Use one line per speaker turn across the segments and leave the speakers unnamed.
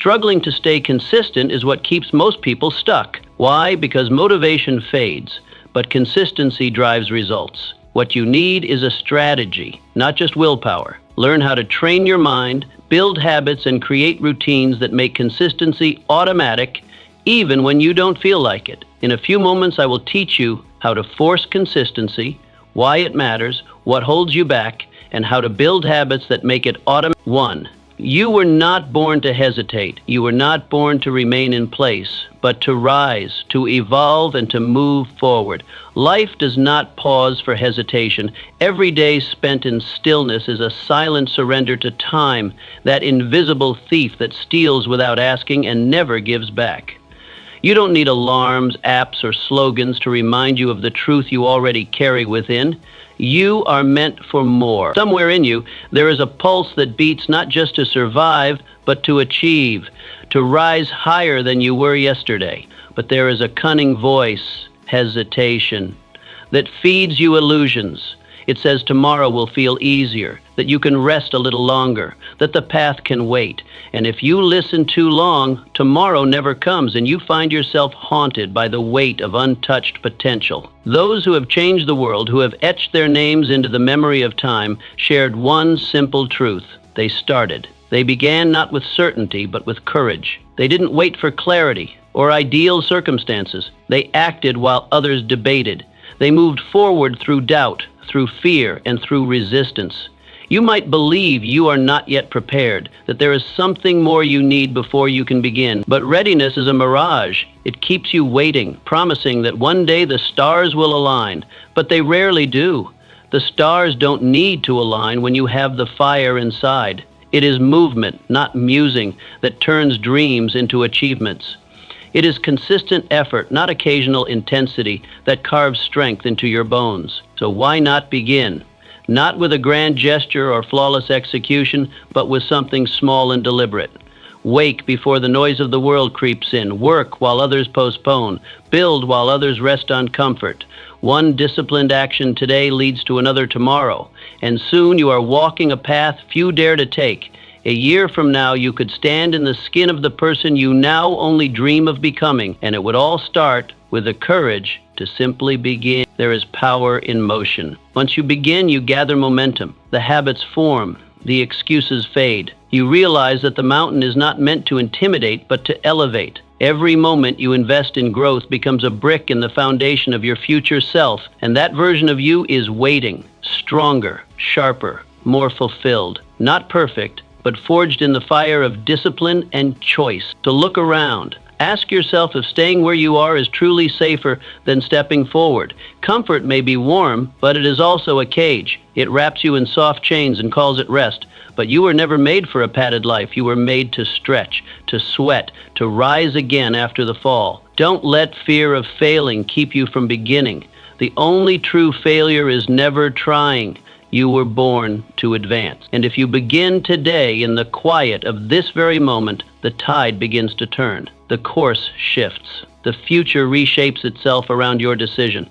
Struggling to stay consistent is what keeps most people stuck. Why? Because motivation fades, but consistency drives results. What you need is a strategy, not just willpower. Learn how to train your mind, build habits, and create routines that make consistency automatic, even when you don't feel like it. In a few moments, I will teach you how to force consistency, why it matters, what holds you back, and how to build habits that make it automatic. 1. You were not born to hesitate. You were not born to remain in place, but to rise, to evolve, and to move forward. Life does not pause for hesitation. Every day spent in stillness is a silent surrender to time, that invisible thief that steals without asking and never gives back. You don't need alarms, apps, or slogans to remind you of the truth you already carry within. You are meant for more. Somewhere in you, there is a pulse that beats not just to survive, but to achieve, to rise higher than you were yesterday. But there is a cunning voice, hesitation, that feeds you illusions. It says tomorrow will feel easier, that you can rest a little longer, that the path can wait. And if you listen too long, tomorrow never comes, and you find yourself haunted by the weight of untouched potential. Those who have changed the world, who have etched their names into the memory of time, shared one simple truth. They started. They began not with certainty, but with courage. They didn't wait for clarity or ideal circumstances. They acted while others debated. They moved forward through doubt, through fear, and through resistance. You might believe you are not yet prepared, that there is something more you need before you can begin. But readiness is a mirage. It keeps you waiting, promising that one day the stars will align. But they rarely do. The stars don't need to align when you have the fire inside. It is movement, not musing, that turns dreams into achievements. It is consistent effort, not occasional intensity, that carves strength into your bones. So why not begin? Not with a grand gesture or flawless execution, but with something small and deliberate. Wake before the noise of the world creeps in. Work while others postpone. Build while others rest on comfort. One disciplined action today leads to another tomorrow, and soon you are walking a path few dare to take. A year from now, you could stand in the skin of the person you now only dream of becoming, and it would all start with the courage to simply begin. There is power in motion. Once you begin, you gather momentum. The habits form. The excuses fade. You realize that the mountain is not meant to intimidate, but to elevate. Every moment you invest in growth becomes a brick in the foundation of your future self, and that version of you is waiting, stronger, sharper, more fulfilled. Not perfect, but forged in the fire of discipline and choice. To look around. Ask yourself if staying where you are is truly safer than stepping forward. Comfort may be warm, but it is also a cage. It wraps you in soft chains and calls it rest. But you were never made for a padded life. You were made to stretch, to sweat, to rise again after the fall. Don't let fear of failing keep you from beginning. The only true failure is never trying. You were born to advance. And if you begin today in the quiet of this very moment, the tide begins to turn. The course shifts. The future reshapes itself around your decision.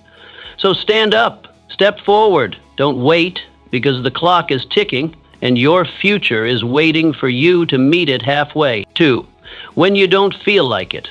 So stand up, step forward. Don't wait, because the clock is ticking and your future is waiting for you to meet it halfway. 2. When you don't feel like it.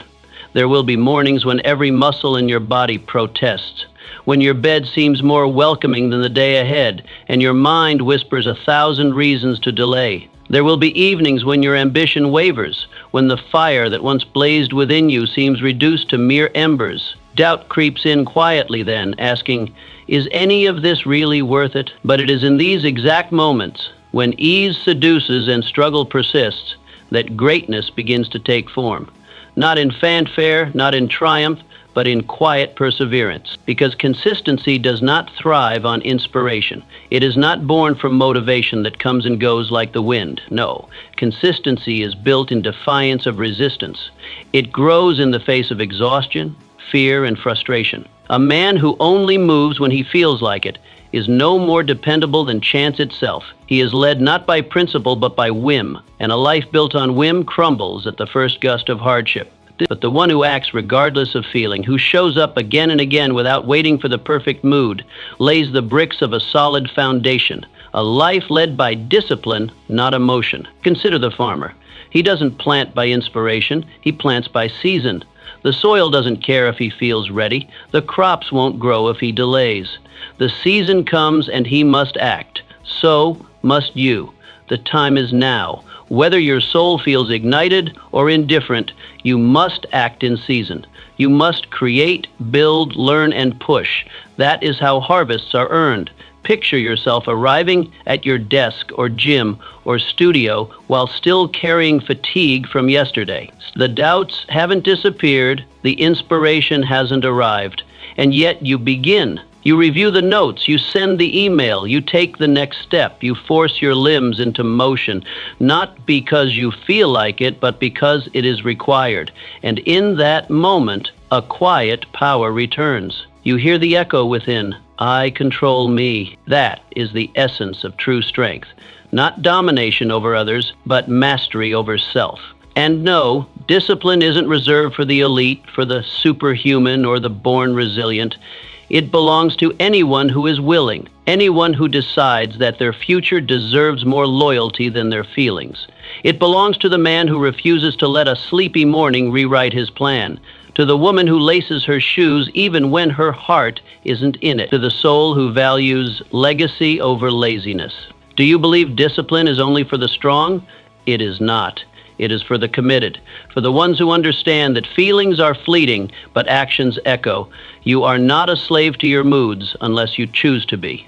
There will be mornings when every muscle in your body protests. When your bed seems more welcoming than the day ahead, and your mind whispers 1,000 reasons to delay. There will be evenings when your ambition wavers, when the fire that once blazed within you seems reduced to mere embers. Doubt creeps in quietly then, asking, is any of this really worth it? But it is in these exact moments, when ease seduces and struggle persists, that greatness begins to take form. Not in fanfare, not in triumph, but in quiet perseverance. Because consistency does not thrive on inspiration. It is not born from motivation that comes and goes like the wind. No, consistency is built in defiance of resistance. It grows in the face of exhaustion, fear, and frustration. A man who only moves when he feels like it is no more dependable than chance itself. He is led not by principle but by whim, and a life built on whim crumbles at the first gust of hardship. But the one who acts regardless of feeling, who shows up again and again without waiting for the perfect mood, lays the bricks of a solid foundation, a life led by discipline, not emotion. Consider the farmer. He doesn't plant by inspiration, he plants by season. The soil doesn't care if he feels ready. The crops won't grow if he delays. The season comes and he must act. So must you. The time is now. Whether your soul feels ignited or indifferent, you must act in season. You must create, build, learn, and push. That is how harvests are earned. Picture yourself arriving at your desk or gym or studio while still carrying fatigue from yesterday. The doubts haven't disappeared, the inspiration hasn't arrived, and yet you begin. You review the notes, you send the email, you take the next step, you force your limbs into motion, not because you feel like it, but because it is required. And in that moment, a quiet power returns. You hear the echo within, I control me. That is the essence of true strength. Not domination over others, but mastery over self. And no, discipline isn't reserved for the elite, for the superhuman, or the born resilient. It belongs to anyone who is willing, anyone who decides that their future deserves more loyalty than their feelings. It belongs to the man who refuses to let a sleepy morning rewrite his plan, to the woman who laces her shoes even when her heart isn't in it, to the soul who values legacy over laziness. Do you believe discipline is only for the strong? It is not. It is for the committed, for the ones who understand that feelings are fleeting, but actions echo. You are not a slave to your moods unless you choose to be.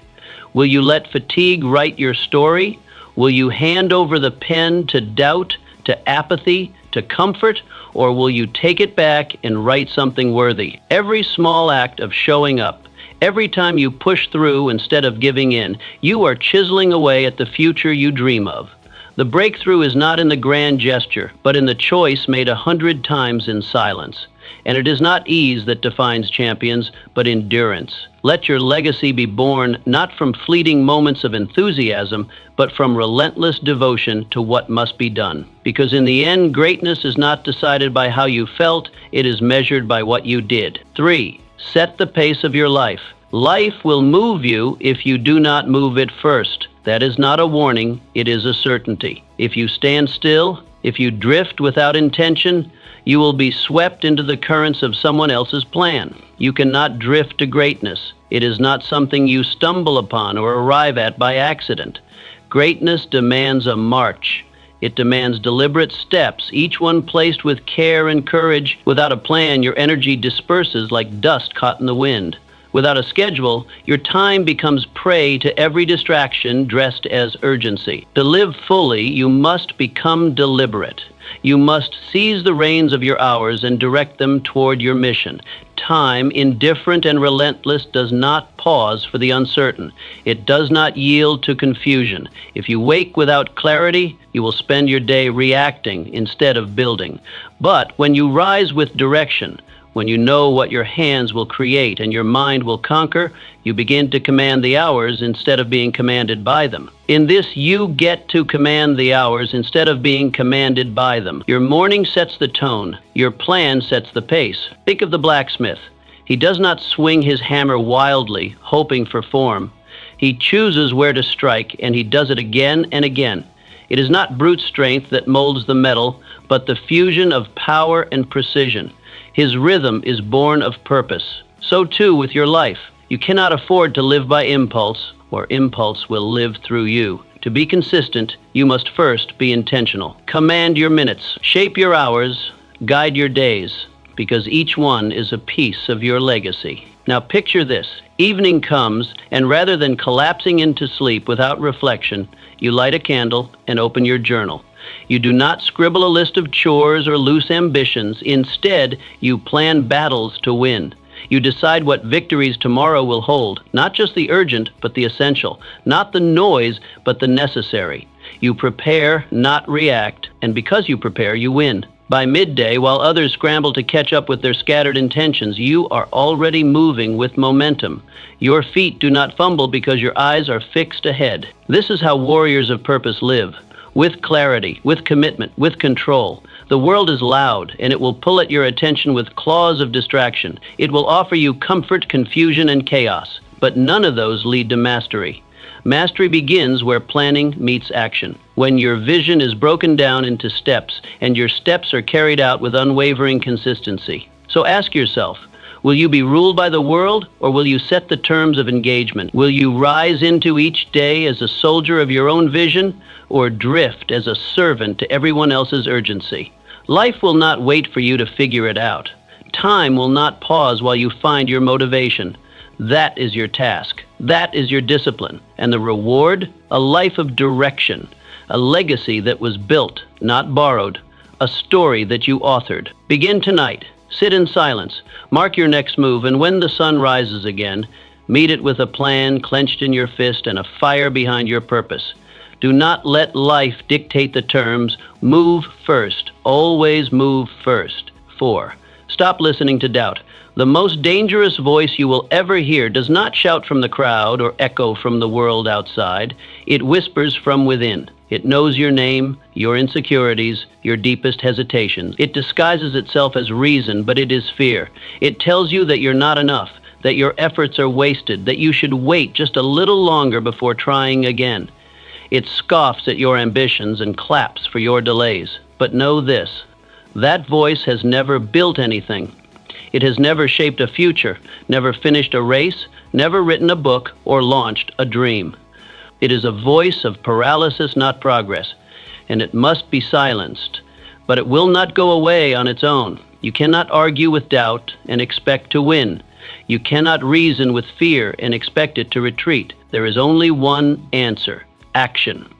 Will you let fatigue write your story? Will you hand over the pen to doubt, to apathy, to comfort, or will you take it back and write something worthy? Every small act of showing up, every time you push through instead of giving in, you are chiseling away at the future you dream of. The breakthrough is not in the grand gesture, but in the choice made 100 times in silence. And it is not ease that defines champions, but endurance. Let your legacy be born not from fleeting moments of enthusiasm, but from relentless devotion to what must be done. Because in the end, greatness is not decided by how you felt, it is measured by what you did. 3. Set the pace of your life. Life will move you if you do not move it first. That is not a warning, it is a certainty. If you stand still, if you drift without intention, you will be swept into the currents of someone else's plan. You cannot drift to greatness. It is not something you stumble upon or arrive at by accident. Greatness demands a march. It demands deliberate steps, each one placed with care and courage. Without a plan, your energy disperses like dust caught in the wind. Without a schedule, your time becomes prey to every distraction dressed as urgency. To live fully, you must become deliberate. You must seize the reins of your hours and direct them toward your mission. Time, indifferent and relentless, does not pause for the uncertain. It does not yield to confusion. If you wake without clarity, you will spend your day reacting instead of building. But when you rise with direction, when you know what your hands will create and your mind will conquer, you begin to command the hours instead of being commanded by them. In this, you get to command the hours instead of being commanded by them. Your morning sets the tone. Your plan sets the pace. Think of the blacksmith. He does not swing his hammer wildly, hoping for form. He chooses where to strike, and he does it again and again. It is not brute strength that molds the metal, but the fusion of power and precision. His rhythm is born of purpose. So too with your life. You cannot afford to live by impulse, or impulse will live through you. To be consistent, you must first be intentional. Command your minutes, shape your hours, guide your days, because each one is a piece of your legacy. Now picture this. Evening comes, and rather than collapsing into sleep without reflection, you light a candle and open your journal. You do not scribble a list of chores or loose ambitions. Instead, you plan battles to win. You decide what victories tomorrow will hold, not just the urgent, but the essential, not the noise, but the necessary. You prepare, not react, and because you prepare, you win. By midday, while others scramble to catch up with their scattered intentions, you are already moving with momentum. Your feet do not fumble because your eyes are fixed ahead. This is how warriors of purpose live. With clarity, with commitment, with control. The world is loud, and it will pull at your attention with claws of distraction. It will offer you comfort, confusion, and chaos. But none of those lead to mastery. Mastery begins where planning meets action, when your vision is broken down into steps and your steps are carried out with unwavering consistency. So ask yourself, will you be ruled by the world, or will you set the terms of engagement? Will you rise into each day as a soldier of your own vision, or drift as a servant to everyone else's urgency? Life will not wait for you to figure it out. Time will not pause while you find your motivation. That is your task. That is your discipline. And the reward? A life of direction. A legacy that was built, not borrowed. A story that you authored. Begin tonight. Sit in silence. Mark your next move, and when the sun rises again, meet it with a plan clenched in your fist and a fire behind your purpose. Do not let life dictate the terms. Move first. Always move first. 4. Stop listening to doubt. The most dangerous voice you will ever hear does not shout from the crowd or echo from the world outside. It whispers from within. It knows your name, your insecurities, your deepest hesitations. It disguises itself as reason, but it is fear. It tells you that you're not enough, that your efforts are wasted, that you should wait just a little longer before trying again. It scoffs at your ambitions and claps for your delays. But know this, that voice has never built anything. It has never shaped a future, never finished a race, never written a book, or launched a dream. It is a voice of paralysis, not progress, and it must be silenced. But it will not go away on its own. You cannot argue with doubt and expect to win. You cannot reason with fear and expect it to retreat. There is only one answer: action.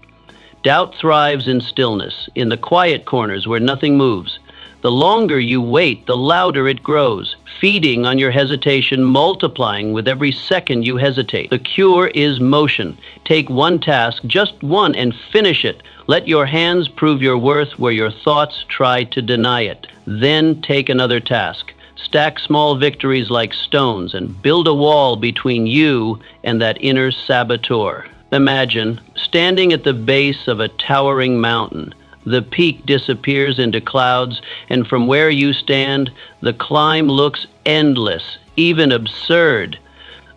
Doubt thrives in stillness, in the quiet corners where nothing moves. The longer you wait, the louder it grows, feeding on your hesitation, multiplying with every second you hesitate. The cure is motion. Take one task, just one, and finish it. Let your hands prove your worth where your thoughts try to deny it. Then take another task. Stack small victories like stones and build a wall between you and that inner saboteur. Imagine standing at the base of a towering mountain. The peak disappears into clouds, and from where you stand, the climb looks endless, even absurd.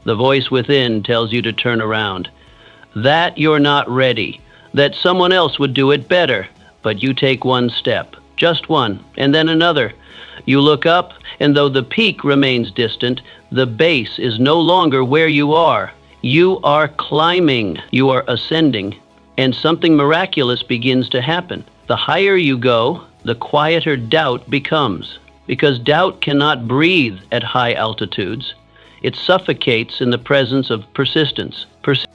The voice within tells you to turn around, that you're not ready, that someone else would do it better. But you take one step, just one, and then another. You look up, and though the peak remains distant, the base is no longer where you are. You are climbing, you are ascending, and something miraculous begins to happen. The higher you go, the quieter doubt becomes, because doubt cannot breathe at high altitudes. It suffocates in the presence of persistence.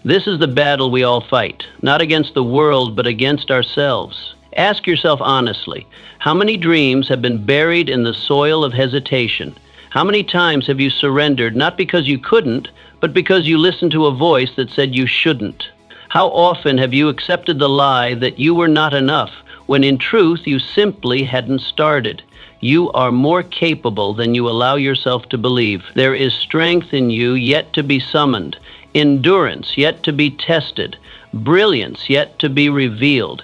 This is the battle we all fight, not against the world, but against ourselves. Ask yourself honestly, how many dreams have been buried in the soil of hesitation? How many times have you surrendered, not because you couldn't, but because you listened to a voice that said you shouldn't? How often have you accepted the lie that you were not enough, when in truth you simply hadn't started? You are more capable than you allow yourself to believe. There is strength in you yet to be summoned, endurance yet to be tested, brilliance yet to be revealed.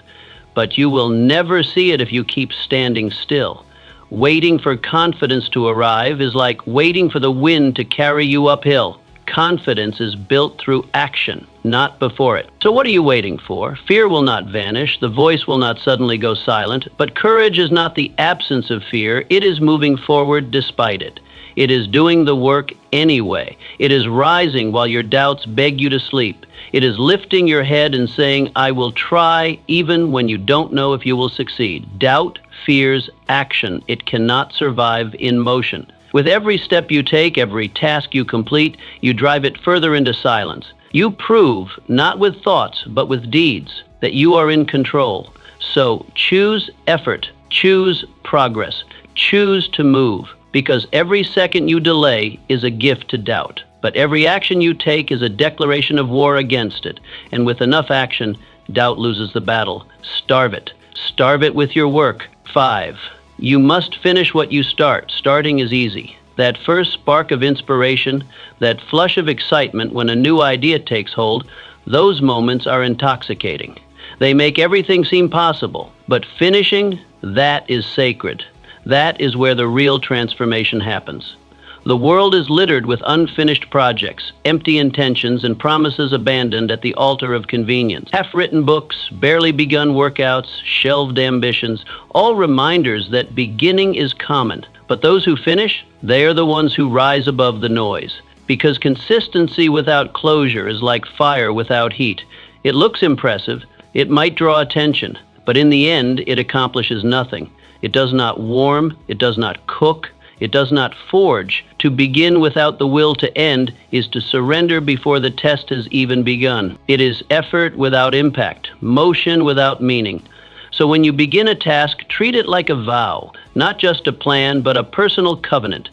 But you will never see it if you keep standing still. Waiting for confidence to arrive is like waiting for the wind to carry you uphill. Confidence is built through action, not before it. So what are you waiting for? Fear will not vanish. The voice will not suddenly go silent. But courage is not the absence of fear. It is moving forward despite it. It is doing the work anyway. It is rising while your doubts beg you to sleep. It is lifting your head and saying, I will try, even when you don't know if you will succeed. Doubt fears action. It cannot survive in motion. With every step you take, every task you complete, you drive it further into silence. You prove, not with thoughts, but with deeds, that you are in control. So choose effort, choose progress, choose to move, because every second you delay is a gift to doubt. But every action you take is a declaration of war against it. And with enough action, doubt loses the battle. Starve it. Starve it with your work. 5. You must finish what you start. Starting is easy. That first spark of inspiration, that flush of excitement when a new idea takes hold, those moments are intoxicating. They make everything seem possible. But finishing, that is sacred. That is where the real transformation happens. The world is littered with unfinished projects, empty intentions, and promises abandoned at the altar of convenience. Half-written books, barely begun workouts, shelved ambitions, all reminders that beginning is common. But those who finish, they are the ones who rise above the noise. Because consistency without closure is like fire without heat. It looks impressive, it might draw attention, but in the end, it accomplishes nothing. It does not warm, it does not cook, it does not forge. To begin without the will to end is to surrender before the test has even begun. It is effort without impact, motion without meaning. So when you begin a task, treat it like a vow, not just a plan, but a personal covenant.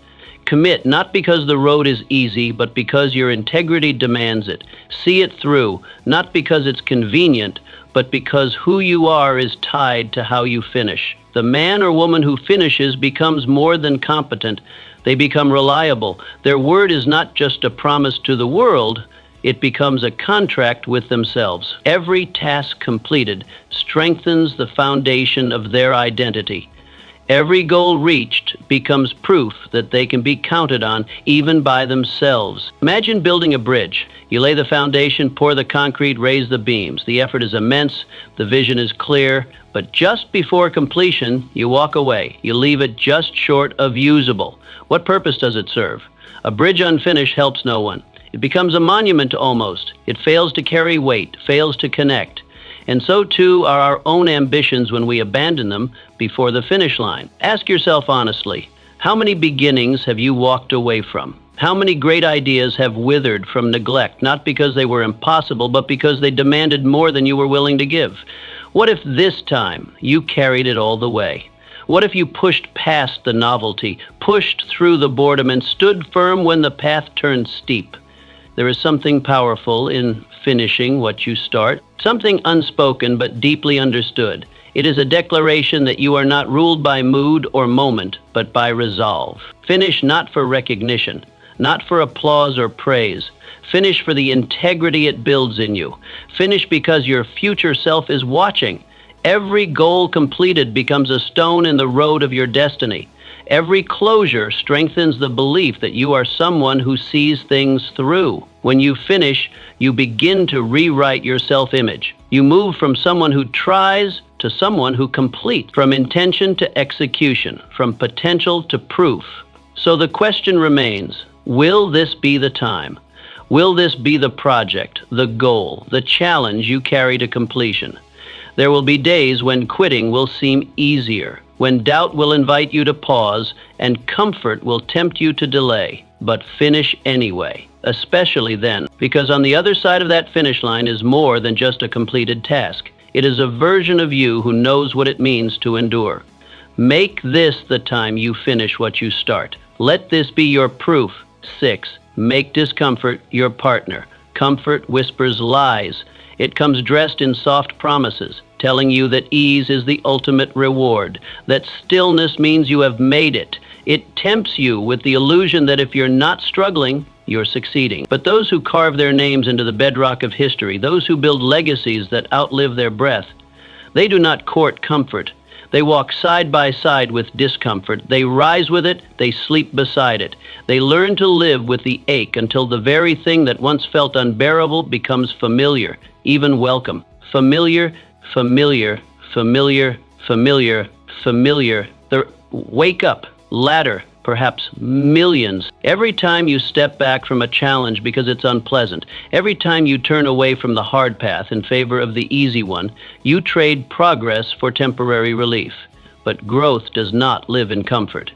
Commit not because the road is easy, but because your integrity demands it. See it through, not because it's convenient, but because who you are is tied to how you finish. The man or woman who finishes becomes more than competent. They become reliable. Their word is not just a promise to the world, it becomes a contract with themselves. Every task completed strengthens the foundation of their identity. Every goal reached becomes proof that they can be counted on even by themselves. Imagine building a bridge. You lay the foundation, pour the concrete, raise the beams. The effort is immense, the vision is clear, but just before completion, you walk away. You leave it just short of usable. What purpose does it serve? A bridge unfinished helps no one. It becomes a monument almost. It fails to carry weight, fails to connect. And so too are our own ambitions when we abandon them before the finish line. Ask yourself honestly, how many beginnings have you walked away from? How many great ideas have withered from neglect, not because they were impossible, but because they demanded more than you were willing to give? What if this time you carried it all the way? What if you pushed past the novelty, pushed through the boredom, and stood firm when the path turned steep? There is something powerful in finishing what you start, something unspoken but deeply understood. It is a declaration that you are not ruled by mood or moment, but by resolve. Finish not for recognition, not for applause or praise. Finish for the integrity it builds in you. Finish because your future self is watching. Every goal completed becomes a stone in the road of your destiny. Every closure strengthens the belief that you are someone who sees things through. When you finish, you begin to rewrite your self-image. You move from someone who tries to someone who completes, from intention to execution, from potential to proof. So the question remains, will this be the time? Will this be the project, the goal, the challenge you carry to completion? There will be days when quitting will seem easier, when doubt will invite you to pause and comfort will tempt you to delay. But finish anyway, especially then, because on the other side of that finish line is more than just a completed task. It is a version of you who knows what it means to endure. Make this the time you finish what you start. Let this be your proof. 6. Make discomfort your partner. Comfort whispers lies. It comes dressed in soft promises, telling you that ease is the ultimate reward, that stillness means you have made it. It tempts you with the illusion that if you're not struggling, you're succeeding. But those who carve their names into the bedrock of history, those who build legacies that outlive their breath, they do not court comfort. They walk side by side with discomfort. They rise with it, they sleep beside it. They learn to live with the ache until the very thing that once felt unbearable becomes familiar, even welcome. Familiar, familiar, familiar, familiar, familiar. Wake up, ladder, perhaps millions. Every time you step back from a challenge because it's unpleasant, every time you turn away from the hard path in favor of the easy one, you trade progress for temporary relief. But growth does not live in comfort.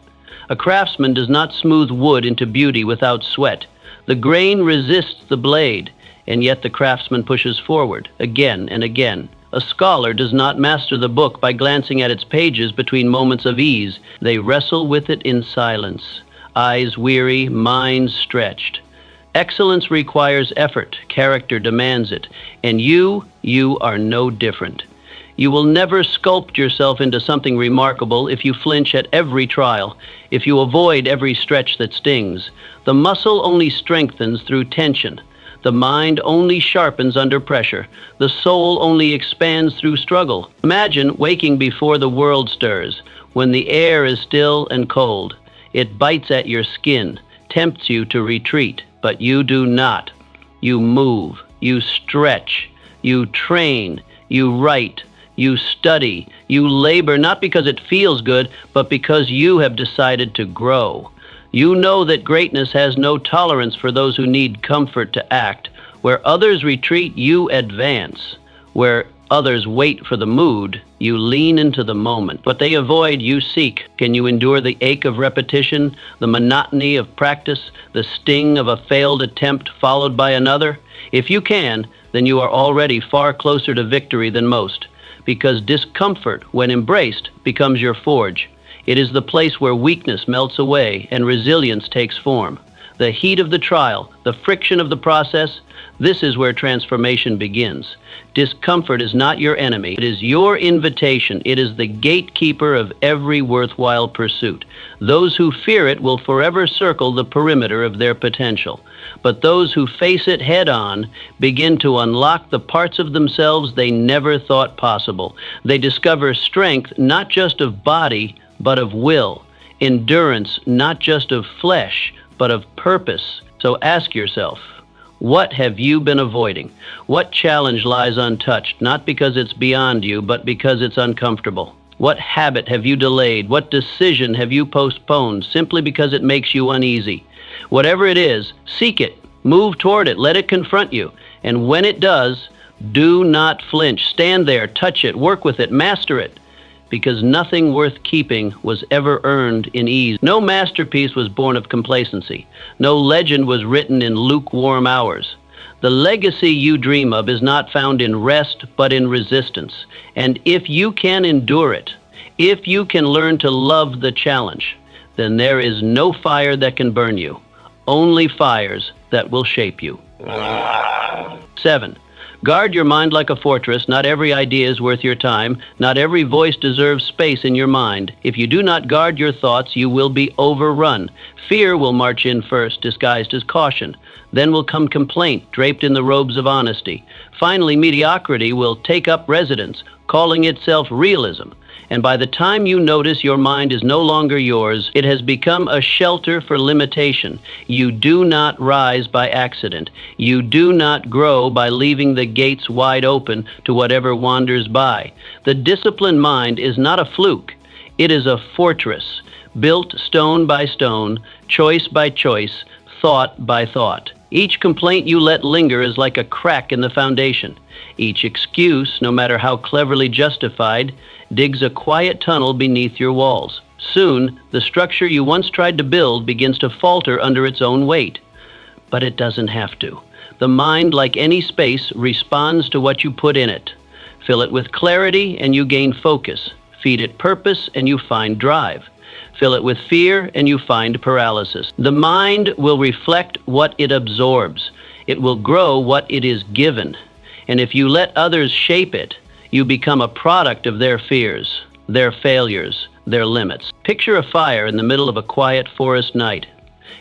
A craftsman does not smooth wood into beauty without sweat. The grain resists the blade, and yet the craftsman pushes forward again and again. A scholar does not master the book by glancing at its pages between moments of ease. They wrestle with it in silence, eyes weary, minds stretched. Excellence requires effort, character demands it, and you are no different. You will never sculpt yourself into something remarkable if you flinch at every trial, if you avoid every stretch that stings. The muscle only strengthens through tension. The mind only sharpens under pressure. The soul only expands through struggle. Imagine waking before the world stirs, when the air is still and cold. It bites at your skin, tempts you to retreat, but you do not. You move, you stretch, you train, you write, you study, you labor, not because it feels good, but because you have decided to grow. You know that greatness has no tolerance for those who need comfort to act. Where others retreat, you advance. Where others wait for the mood, you lean into the moment. What they avoid, you seek. Can you endure the ache of repetition, the monotony of practice, the sting of a failed attempt followed by another? If you can, then you are already far closer to victory than most, because discomfort, when embraced, becomes your forge. It is the place where weakness melts away and resilience takes form. The heat of the trial, the friction of the process, this is where transformation begins. Discomfort is not your enemy. It is your invitation. It is the gatekeeper of every worthwhile pursuit. Those who fear it will forever circle the perimeter of their potential. But those who face it head-on begin to unlock the parts of themselves they never thought possible. They discover strength not just of body, but of will. Endurance not just of flesh, but of purpose. So ask yourself, what have you been avoiding? What challenge lies untouched, not because it's beyond you, but because it's uncomfortable? What habit have you delayed? What decision have you postponed simply because it makes you uneasy? Whatever it is, seek it, move toward it, let it confront you. And when it does, do not flinch. Stand there, touch it, work with it, master it. Because nothing worth keeping was ever earned in ease. No masterpiece was born of complacency. No legend was written in lukewarm hours. The legacy you dream of is not found in rest, but in resistance. And if you can endure it, if you can learn to love the challenge, then there is no fire that can burn you, only fires that will shape you. 7. Guard your mind like a fortress. Not every idea is worth your time. Not every voice deserves space in your mind. If you do not guard your thoughts, you will be overrun. Fear will march in first, disguised as caution. Then will come complaint, draped in the robes of honesty. Finally, mediocrity will take up residence, calling itself realism. And by the time you notice your mind is no longer yours, it has become a shelter for limitation. You do not rise by accident. You do not grow by leaving the gates wide open to whatever wanders by. The disciplined mind is not a fluke. It is a fortress, built stone by stone, choice by choice, thought by thought. Each complaint you let linger is like a crack in the foundation. Each excuse, no matter how cleverly justified, digs a quiet tunnel beneath your walls. Soon, the structure you once tried to build begins to falter under its own weight. But it doesn't have to. The mind, like any space, responds to what you put in it. Fill it with clarity and you gain focus. Feed it purpose and you find drive. Fill it with fear and you find paralysis. The mind will reflect what it absorbs. It will grow what it is given. And if you let others shape it, you become a product of their fears, their failures, their limits. Picture a fire in the middle of a quiet forest night.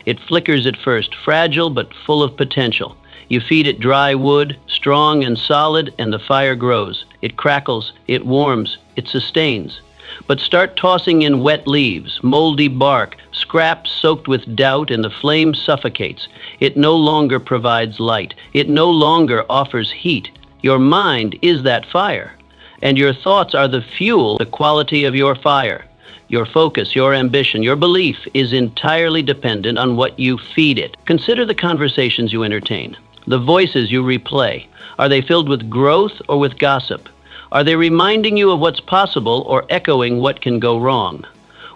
It flickers at first, fragile but full of potential. You feed it dry wood, strong and solid, and the fire grows. It crackles, it warms, it sustains. But start tossing in wet leaves, moldy bark, scraps soaked with doubt, and the flame suffocates. It no longer provides light. It no longer offers heat. Your mind is that fire, and your thoughts are the fuel, the quality of your fire. Your focus, your ambition, your belief is entirely dependent on what you feed it. Consider the conversations you entertain, the voices you replay. Are they filled with growth or with gossip? Are they reminding you of what's possible or echoing what can go wrong?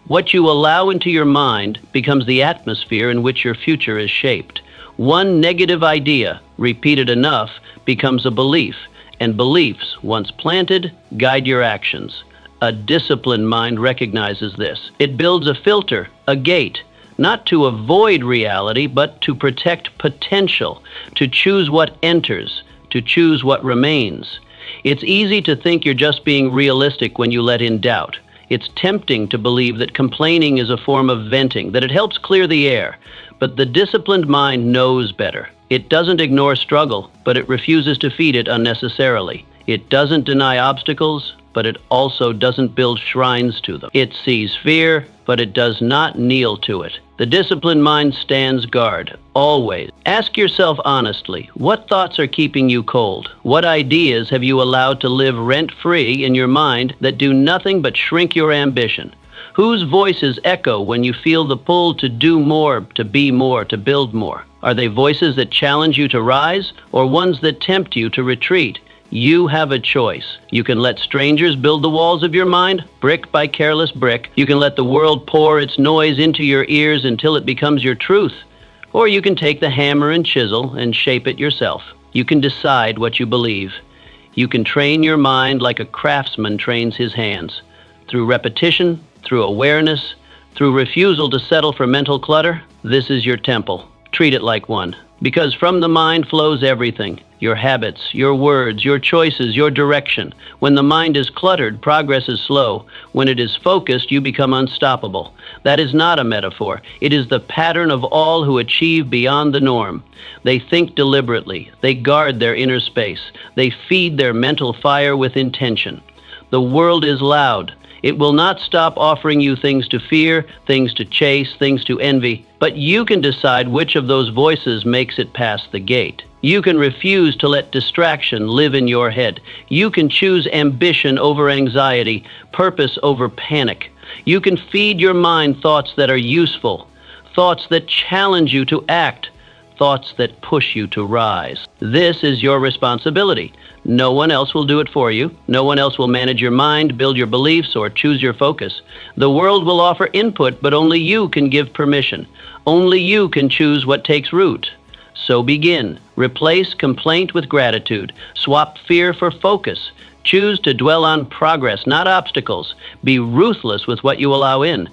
What you allow into your mind becomes the atmosphere in which your future is shaped. One negative idea, repeated enough, becomes a belief, and beliefs, once planted, guide your actions. A disciplined mind recognizes this. It builds a filter, a gate, not to avoid reality, but to protect potential, to choose what enters, to choose what remains. It's easy to think you're just being realistic when you let in doubt. It's tempting to believe that complaining is a form of venting, that it helps clear the air. But the disciplined mind knows better. It doesn't ignore struggle, but it refuses to feed it unnecessarily. It doesn't deny obstacles, but it also doesn't build shrines to them. It sees fear, but it does not kneel to it. The disciplined mind stands guard, always. Ask yourself honestly, what thoughts are keeping you cold? What ideas have you allowed to live rent-free in your mind that do nothing but shrink your ambition? Whose voices echo when you feel the pull to do more, to be more, to build more? Are they voices that challenge you to rise, or ones that tempt you to retreat? You have a choice. You can let strangers build the walls of your mind, brick by careless brick. You can let the world pour its noise into your ears until it becomes your truth. Or you can take the hammer and chisel and shape it yourself. You can decide what you believe. You can train your mind like a craftsman trains his hands. Through repetition, through awareness, through refusal to settle for mental clutter, this is your temple. Treat it like one. Because from the mind flows everything. Your habits, your words, your choices, your direction. When the mind is cluttered, progress is slow. When it is focused, you become unstoppable. That is not a metaphor. It is the pattern of all who achieve beyond the norm. They think deliberately. They guard their inner space. They feed their mental fire with intention. The world is loud. It will not stop offering you things to fear, things to chase, things to envy, but you can decide which of those voices makes it past the gate. You can refuse to let distraction live in your head. You can choose ambition over anxiety, purpose over panic. You can feed your mind thoughts that are useful, thoughts that challenge you to act, thoughts that push you to rise. This is your responsibility. No one else will do it for you. No one else will manage your mind, build your beliefs, or choose your focus. The world will offer input, but only you can give permission. Only you can choose what takes root. So begin. Replace complaint with gratitude. Swap fear for focus. Choose to dwell on progress, not obstacles. Be ruthless with what you allow in.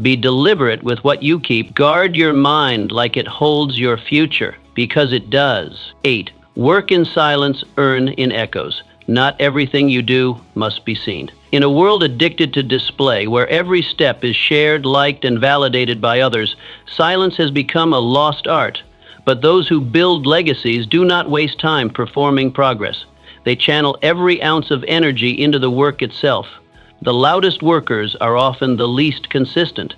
Be deliberate with what you keep. Guard your mind like it holds your future, because it does. 8. Work in silence, earn in echoes. Not everything you do must be seen. In a world addicted to display, where every step is shared, liked, and validated by others, silence has become a lost art. But those who build legacies do not waste time performing progress. They channel every ounce of energy into the work itself. The loudest workers are often the least consistent.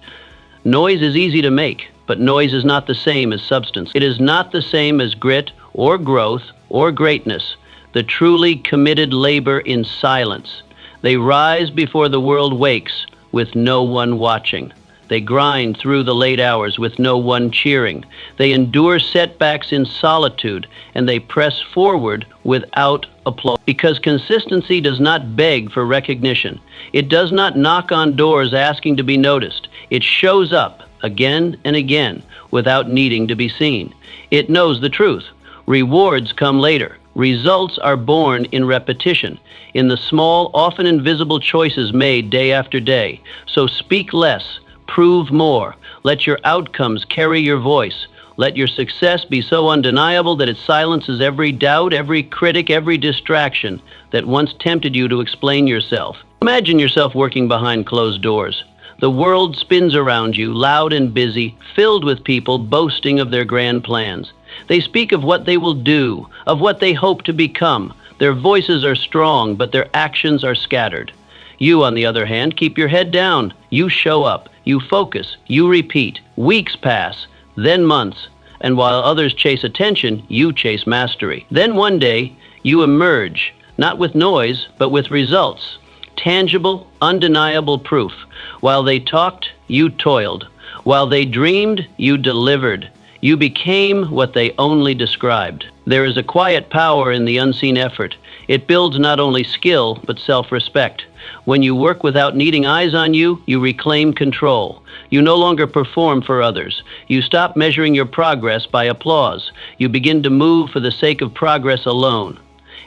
Noise is easy to make, but noise is not the same as substance. It is not the same as grit or growth or greatness. The truly committed labor in silence. They rise before the world wakes with no one watching. They grind through the late hours with no one cheering. They endure setbacks in solitude, and they press forward without applause. Because consistency does not beg for recognition. It does not knock on doors asking to be noticed. It shows up again and again without needing to be seen. It knows the truth. Rewards come later. Results are born in repetition, in the small, often invisible choices made day after day. So speak less. Prove more. Let your outcomes carry your voice. Let your success be so undeniable that it silences every doubt, every critic, every distraction that once tempted you to explain yourself. Imagine yourself working behind closed doors. The world spins around you, loud and busy, filled with people boasting of their grand plans. They speak of what they will do, of what they hope to become. Their voices are strong, but their actions are scattered. You, on the other hand, keep your head down. You show up. You focus. You repeat. Weeks pass, then months. And while others chase attention, you chase mastery. Then one day, you emerge, not with noise, but with results. Tangible, undeniable proof. While they talked, you toiled. While they dreamed, you delivered. You became what they only described. There is a quiet power in the unseen effort. It builds not only skill, but self-respect. When you work without needing eyes on you, you reclaim control. You no longer perform for others. You stop measuring your progress by applause. You begin to move for the sake of progress alone.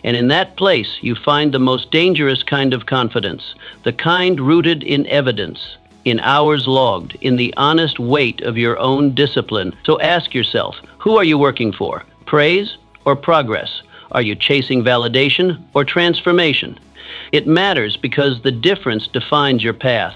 And in that place, you find the most dangerous kind of confidence, the kind rooted in evidence, in hours logged, in the honest weight of your own discipline. So ask yourself, who are you working for? Praise or progress? Are you chasing validation or transformation? It matters because the difference defines your path.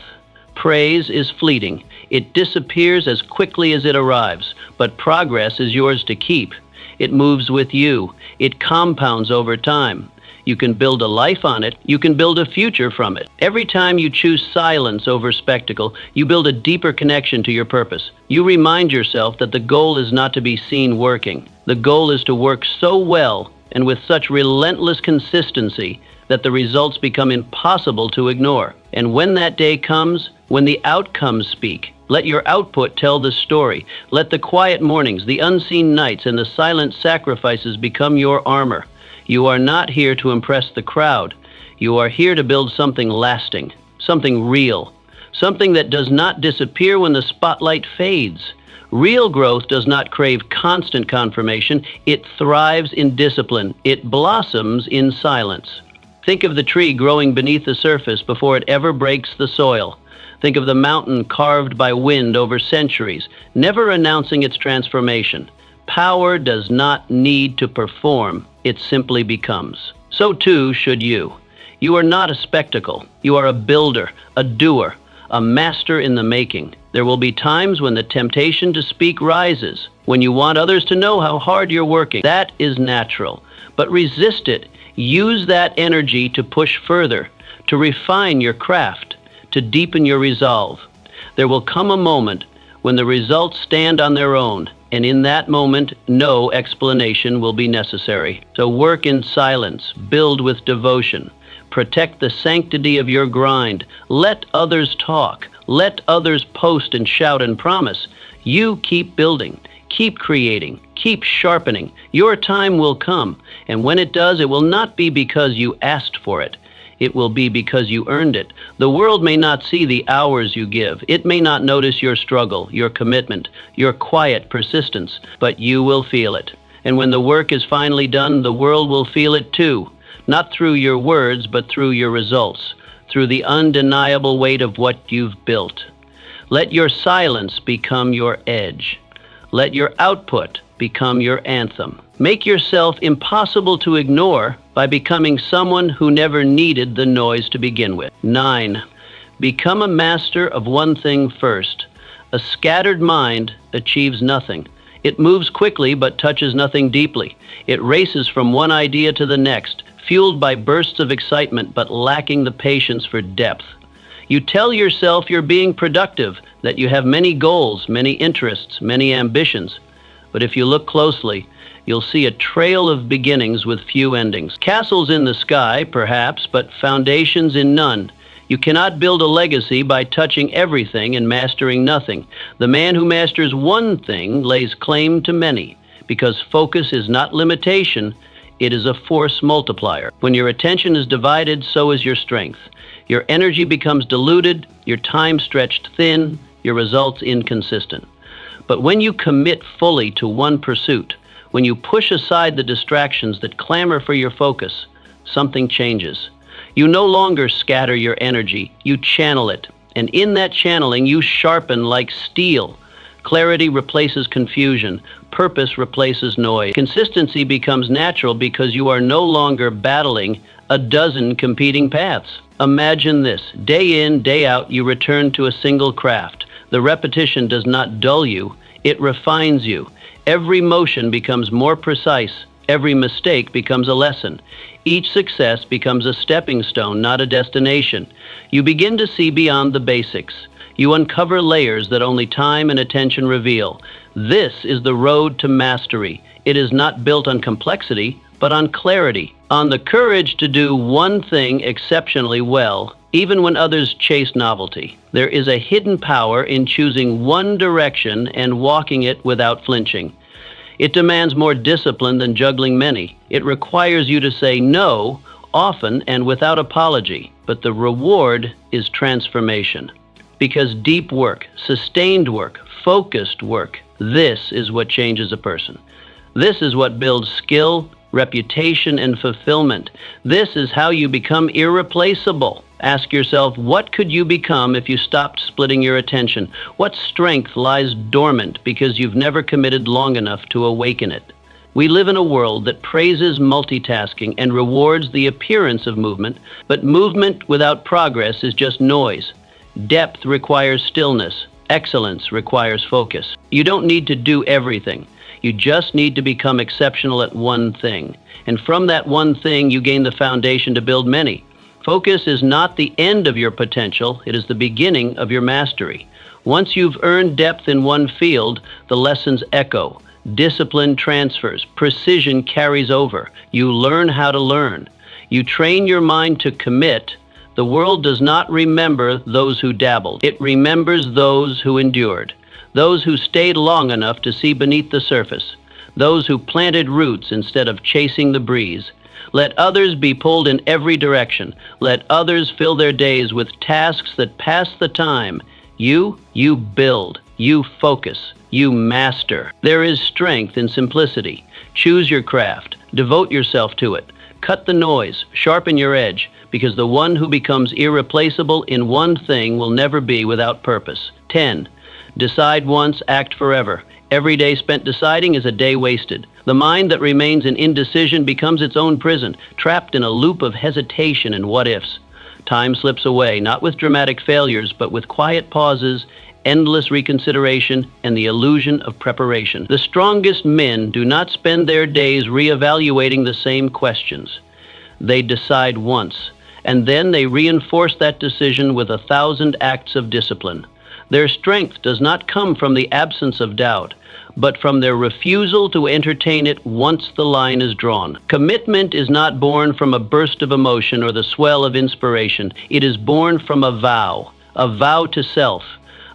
Praise is fleeting. It disappears as quickly as it arrives, but progress is yours to keep. It moves with you. It compounds over time. You can build a life on it. You can build a future from it. Every time you choose silence over spectacle, you build a deeper connection to your purpose. You remind yourself that the goal is not to be seen working. The goal is to work so well and with such relentless consistency that the results become impossible to ignore. And when that day comes, when the outcomes speak, let your output tell the story. Let the quiet mornings, the unseen nights, and the silent sacrifices become your armor. You are not here to impress the crowd. You are here to build something lasting, something real, something that does not disappear when the spotlight fades. Real growth does not crave constant confirmation. It thrives in discipline. It blossoms in silence. Think of the tree growing beneath the surface before it ever breaks the soil. Think of the mountain carved by wind over centuries, never announcing its transformation. Power does not need to perform. It simply becomes. So too should you. You are not a spectacle. You are a builder, a doer, a master in the making. There will be times when the temptation to speak rises, when you want others to know how hard you're working. That is natural. But resist it. Use that energy to push further, to refine your craft, to deepen your resolve. There will come a moment when the results stand on their own, and in that moment, no explanation will be necessary. So work in silence, build with devotion, protect the sanctity of your grind. Let others talk, let others post and shout and promise. You keep building, keep creating, keep sharpening. Your time will come, and when it does, it will not be because you asked for it. It will be because you earned it. The world may not see the hours you give. It may not notice your struggle, your commitment, your quiet persistence, but you will feel it. And when the work is finally done, the world will feel it too. Not through your words, but through your results, through the undeniable weight of what you've built. Let your silence become your edge. Let your output become your anthem. Make yourself impossible to ignore by becoming someone who never needed the noise to begin with. 9. Become a master of one thing first. A scattered mind achieves nothing. It moves quickly but touches nothing deeply. It races from one idea to the next, fueled by bursts of excitement but lacking the patience for depth. You tell yourself you're being productive, that you have many goals, many interests, many ambitions. But if you look closely, you'll see a trail of beginnings with few endings. Castles in the sky, perhaps, but foundations in none. You cannot build a legacy by touching everything and mastering nothing. The man who masters one thing lays claim to many, because focus is not limitation, it is a force multiplier. When your attention is divided, so is your strength. Your energy becomes diluted, your time stretched thin, your results inconsistent. But when you commit fully to one pursuit, when you push aside the distractions that clamor for your focus, something changes. You no longer scatter your energy, you channel it. And in that channeling, you sharpen like steel. Clarity replaces confusion. Purpose replaces noise. Consistency becomes natural because you are no longer battling a dozen competing paths. Imagine this. Day in, day out, you return to a single craft. The repetition does not dull you, it refines you. Every motion becomes more precise. Every mistake becomes a lesson. Each success becomes a stepping stone, not a destination. You begin to see beyond the basics. You uncover layers that only time and attention reveal. This is the road to mastery. It is not built on complexity, but on clarity, on the courage to do one thing exceptionally well, even when others chase novelty. There is a hidden power in choosing one direction and walking it without flinching. It demands more discipline than juggling many. It requires you to say no, often and without apology, but the reward is transformation. Because deep work, sustained work, focused work, this is what changes a person. This is what builds skill, reputation, and fulfillment. This is how you become irreplaceable. Ask yourself, what could you become if you stopped splitting your attention? What strength lies dormant because you've never committed long enough to awaken it? We live in a world that praises multitasking and rewards the appearance of movement, but movement without progress is just noise. Depth requires stillness. Excellence requires focus. You don't need to do everything. You just need to become exceptional at one thing. And from that one thing, you gain the foundation to build many. Focus is not the end of your potential, it is the beginning of your mastery. Once you've earned depth in one field, the lessons echo. Discipline transfers, precision carries over. You learn how to learn. You train your mind to commit. The world does not remember those who dabbled. It remembers those who endured, those who stayed long enough to see beneath the surface, those who planted roots instead of chasing the breeze. Let others be pulled in every direction. Let others fill their days with tasks that pass the time. You build. You focus. You master. There is strength in simplicity. Choose your craft. Devote yourself to it. Cut the noise. Sharpen your edge. Because the one who becomes irreplaceable in one thing will never be without purpose. 10. Decide once, act forever. Every day spent deciding is a day wasted. The mind that remains in indecision becomes its own prison, trapped in a loop of hesitation and what-ifs. Time slips away, not with dramatic failures, but with quiet pauses, endless reconsideration, and the illusion of preparation. The strongest men do not spend their days reevaluating the same questions. They decide once, and then they reinforce that decision with 1,000 acts of discipline. Their strength does not come from the absence of doubt, but from their refusal to entertain it once the line is drawn. Commitment is not born from a burst of emotion or the swell of inspiration. It is born from a vow to self,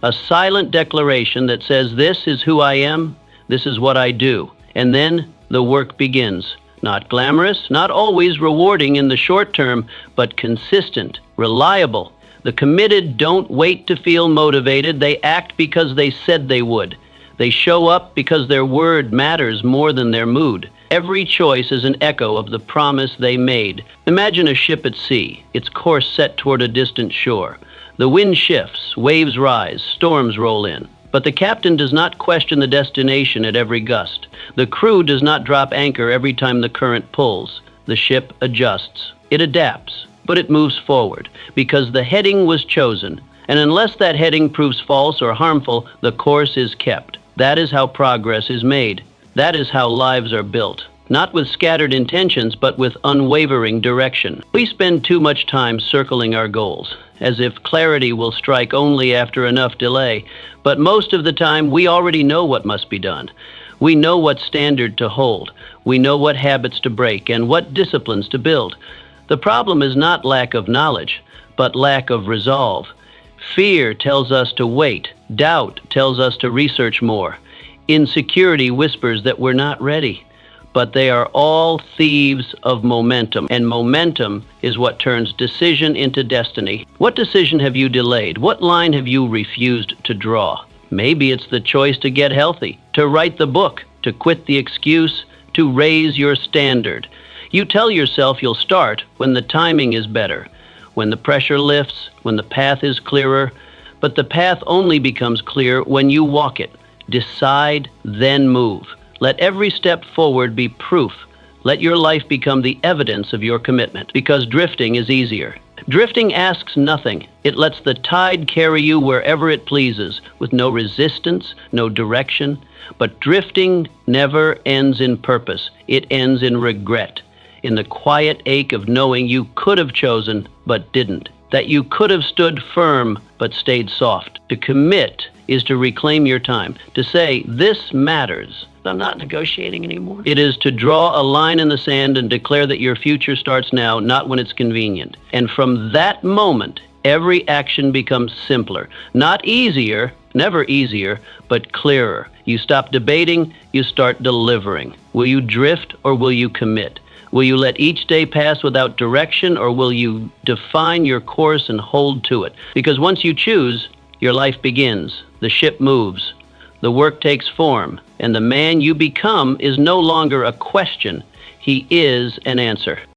a silent declaration that says, this is who I am, this is what I do. And then the work begins. Not glamorous, not always rewarding in the short term, but consistent, reliable. The committed don't wait to feel motivated. They act because they said they would. They show up because their word matters more than their mood. Every choice is an echo of the promise they made. Imagine a ship at sea, its course set toward a distant shore. The wind shifts, waves rise, storms roll in. But the captain does not question the destination at every gust. The crew does not drop anchor every time the current pulls. The ship adjusts. It adapts, but it moves forward because the heading was chosen. And unless that heading proves false or harmful, the course is kept. That is how progress is made. That is how lives are built. Not with scattered intentions, but with unwavering direction. We spend too much time circling our goals, as if clarity will strike only after enough delay. But most of the time, we already know what must be done. We know what standard to hold. We know what habits to break and what disciplines to build. The problem is not lack of knowledge, but lack of resolve. Fear tells us to wait. Doubt tells us to research more. Insecurity whispers that we're not ready. But they are all thieves of momentum, and momentum is what turns decision into destiny. What decision have you delayed? What line have you refused to draw? Maybe it's the choice to get healthy, to write the book, to quit the excuse, to raise your standard. You tell yourself you'll start when the timing is better, when the pressure lifts, when the path is clearer, but the path only becomes clear when you walk it. Decide, then move. Let every step forward be proof. Let your life become the evidence of your commitment, because drifting is easier. Drifting asks nothing. It lets the tide carry you wherever it pleases, with no resistance, no direction. But drifting never ends in purpose. It ends in regret, in the quiet ache of knowing you could have chosen but didn't, that you could have stood firm but stayed soft. To commit is to reclaim your time, to say, this matters. I'm not negotiating anymore. It is to draw a line in the sand and declare that your future starts now, not when it's convenient. And from that moment, every action becomes simpler. Not easier, never easier, but clearer. You stop debating, you start delivering. Will you drift or will you commit? Will you let each day pass without direction, or will you define your course and hold to it? Because once you choose, your life begins. The ship moves. The work takes form. And the man you become is no longer a question. He is an answer.